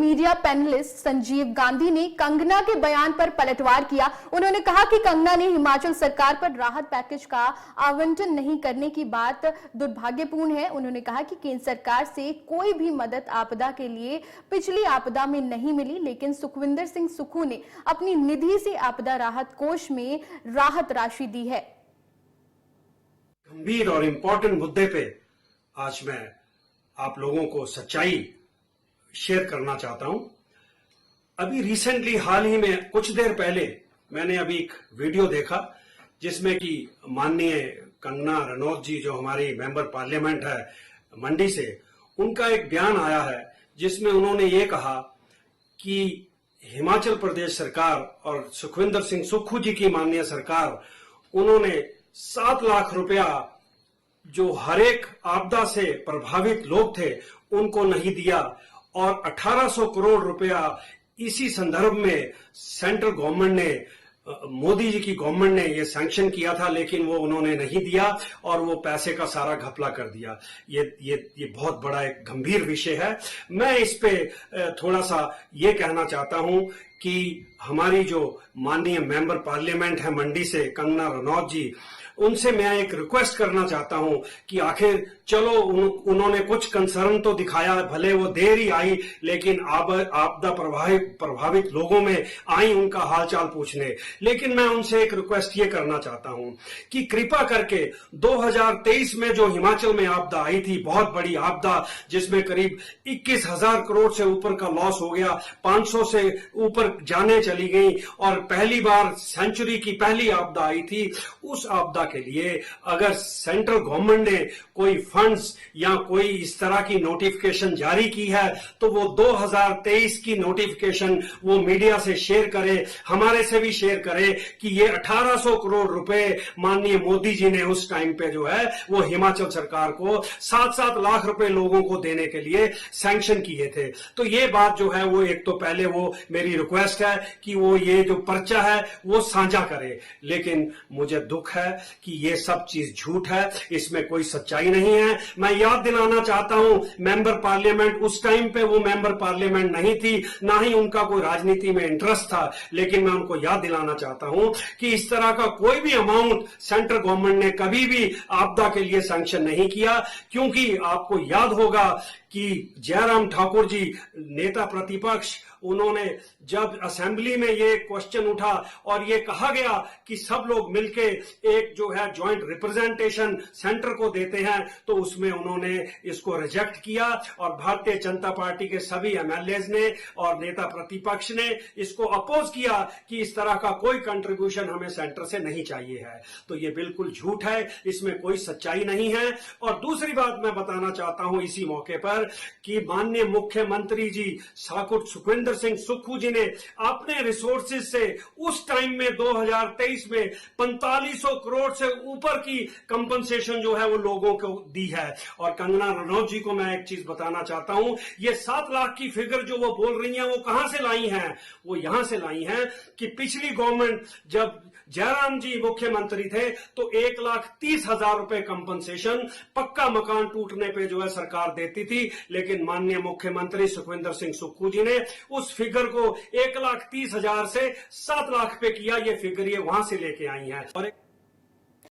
Media panelist Sanjeev Gandhi ने कंगना के बयान पर पलटवार किया। उन्होंने कहा कि कंगना ने हिमाचल सरकार पर राहत पैकेज का आवंटन नहीं करने की बात दुर्भाग्यपूर्ण है। उन्होंने कहा कि केंद्र सरकार से कोई भी मदद आपदा के लिए पिछली आपदा में नहीं मिली, लेकिन सुखविंदर सिंह सुक्खू ने अपनी निधि से आपदा राहत कोष में राहत राशि दी है। गंभीर और इंपॉर्टेंट मुद्दे पे आज मैं आप लोगों को सच्चाई शेयर करना चाहता हूं। अभी रिसेंटली हाल ही में कुछ देर पहले मैंने अभी एक वीडियो देखा जिसमें कि माननीय कंगना रनौत जी जो हमारी मेंबर पार्लियामेंट है मंडी से, उनका एक बयान आया है जिसमें उन्होंने ये कहा कि हिमाचल प्रदेश सरकार और सुखविंदर सिंह सुक्खू जी की माननीय सरकार, उन्होंने 7 लाख रुपया जो हर एक आपदा से प्रभावित लोग थे उनको नहीं दिया और 1800 करोड़ रुपया इसी संदर्भ में सेंट्रल गवर्नमेंट ने, मोदी जी की गवर्नमेंट ने ये सैंक्शन किया था, लेकिन वो उन्होंने नहीं दिया और वो पैसे का सारा घपला कर दिया। ये बहुत बड़ा एक गंभीर विषय है। मैं इस पे थोड़ा सा ये कहना चाहता हूं कि हमारी जो माननीय मेंबर पार्लियामेंट है मंडी से कंगना रनौत जी, उनसे मैं एक रिक्वेस्ट करना चाहता हूं कि आखिर चलो उन्होंने कुछ कंसर्न तो दिखाया, भले वो देर ही आई, लेकिन आपदा प्रभावित लोगों में आई उनका हालचाल पूछने। लेकिन मैं उनसे एक रिक्वेस्ट ये करना चाहता हूं कि कृपा करके 2023 में जो हिमाचल में आपदा आई थी, बहुत बड़ी आपदा जिसमें करीब 21,000 करोड़ से ऊपर का लॉस हो गया, 500 से ऊपर जाने चली गई और पहली बार सेंचुरी की पहली आपदा आई थी, उस आपदा के लिए अगर सेंट्रल गवर्नमेंट ने कोई फंड्स या कोई इस तरह की नोटिफिकेशन जारी की है तो वो 2023 की नोटिफिकेशन वो मीडिया से शेयर करे, हमारे से भी शेयर करे कि ये 1800 करोड़ रुपए माननीय मोदी जी ने उस टाइम पे जो है वो हिमाचल सरकार को 7-7 लाख रुपए लोगों को देने के लिए सैंक्शन किए थे। तो ये बात जो है वो एक तो पहले वो मेरी रिक्वेस्ट है कि वो ये जो पर्चा है वो साझा करे। लेकिन मुझे दुख है कि ये सब चीज झूठ है, इसमें कोई सच्चाई नहीं है। मैं याद दिलाना चाहता हूं, मेंबर पार्लियामेंट उस टाइम पे वो मेंबर पार्लियामेंट नहीं थी, ना ही उनका कोई राजनीति में इंटरेस्ट था, लेकिन मैं उनको याद दिलाना चाहता हूं कि इस तरह का कोई भी अमाउंट सेंट्रल गवर्नमेंट ने कभी भी आपदा के लिए सैंक्शन नहीं किया। क्योंकि आपको याद होगा कि जयराम ठाकुर जी नेता प्रतिपक्ष, उन्होंने जब असेंबली में ये क्वेश्चन उठा और ये कहा गया कि सब लोग मिलके एक जो है जॉइंट रिप्रेजेंटेशन सेंटर को देते हैं, तो उसमें उन्होंने इसको रिजेक्ट किया और भारतीय जनता पार्टी के सभी एमएलएज ने और नेता प्रतिपक्ष ने इसको अपोज किया कि इस तरह का कोई कंट्रीब्यूशन हमें सेंटर से नहीं चाहिए है। तो ये बिल्कुल झूठ है, इसमें कोई सच्चाई नहीं है। और दूसरी बात मैं बताना चाहता हूं इसी मौके पर कि माननीय मुख्यमंत्री जी सुखविंदर सिंह सुक्खू जी ने अपने रिसोर्सेज से उस टाइम में 2023 में 4500 करोड़ से ऊपर की कंपनसेशन जो है वो लोगों को दी है। और कंगना रनौत जी को मैं एक चीज बताना चाहता हूं, ये 7 लाख की फिगर जो वो बोल रही हैं वो कहां से लाई हैं? वो यहां से लाई हैं कि पिछली गवर्नमेंट जब जयराम जी मुख्यमंत्री थे तो 1,30,000 रुपए कंपनसेशन पक्का मकान टूटने पे जो है सरकार देती थी, लेकिन माननीय मुख्यमंत्री सुखविंदर सिंह सुक्खू जी ने उस फिगर को 1,30,000 से 7 लाख पे किया। ये फिगर ये वहां से लेके आई है। और